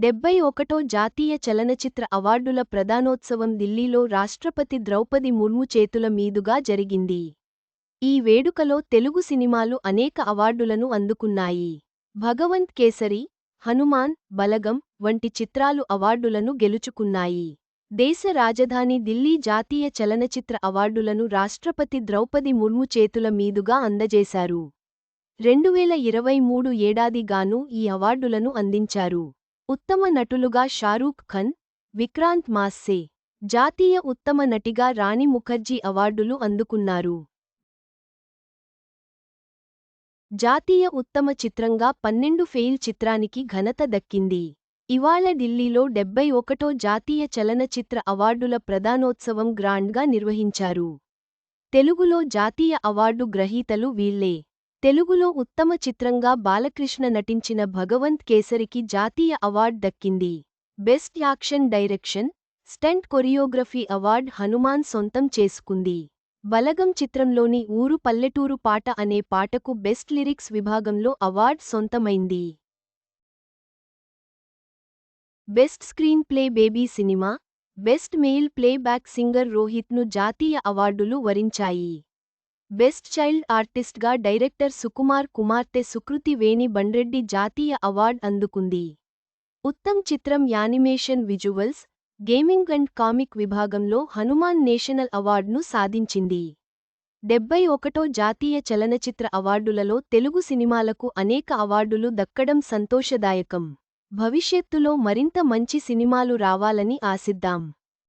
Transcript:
71 జాతీయ చలనచిత్ర అవార్డుల ప్రదానోత్సవం ఢిల్లీలో రాష్ట్రపతి ద్రౌపది ముర్ము చేతుల మీదుగా జరిగింది. ఈ వేడుకలో తెలుగు సినిమాలు అనేక అవార్డులను అందుకున్నాయి. భగవంత్ కేసరి, హనుమాన్, బలగం వంటి చిత్రాలు అవార్డులను గెలుచుకున్నాయి. దేశ రాజధాని ఢిల్లీ జాతీయ చలనచిత్ర అవార్డులను రాష్ట్రపతి ద్రౌపది ముర్ము చేతుల మీదుగా అందజేశారు. 2023 ఏడాది గాను ఈ అవార్డులను అందించారు. ఉత్తమ నటులుగా షారూఖ్ ఖాన్, విక్రాంత్ మాస్సే, జాతీయ ఉత్తమ నటిగా రాణి ముఖర్జీ అవార్డులు అందుకున్నారు. జాతీయ ఉత్తమ చిత్రంగా 12 ఫెయిల్ చిత్రానికి ఘనత దక్కింది. ఇవాళ ఢిల్లీలో 71 జాతీయ చలనచిత్ర అవార్డుల ప్రదానోత్సవం గ్రాండ్గా నిర్వహించారు. తెలుగులో జాతీయ అవార్డు గ్రహీతలు వీళ్లే. తెలుగులో ఉత్తమ చిత్రంగా బాలకృష్ణ నటించిన భగవంత్ కేసరికి జాతీయ అవార్డ్ దక్కింది. Best action direction, stunt choreography award Hanuman సొంతం చేసుకుంది. బలగం చిత్రంలోని ఊరు పల్లెటూరు పాట అనే పాటకు బెస్ట్ లిరిక్స్ విభాగంలో అవార్డ్ సొంతమైంది. Best screenplay Baby cinema, best male playback singer రోహిత్ను జాతీయ అవార్డులు వరించాయి. బెస్ట్ చైల్డ్ ఆర్టిస్ట్గా డైరెక్టర్ సుకుమార్ కుమార్తె సుకృతి వేణి బండ్రెడ్డి జాతీయ అవార్డ్ అందుకుంది. ఉత్తమ్ చిత్రం animation visuals, gaming and comic విభాగంలో హనుమాన్ నేషనల్ అవార్డ్ను సాధించింది. 71 జాతీయ చలనచిత్ర అవార్డులలో తెలుగు సినిమాలకు అనేక అవార్డులు దక్కడం సంతోషదాయకం. భవిష్యత్తులో మరింత మంచి సినిమాలు రావాలని ఆశిద్దాం.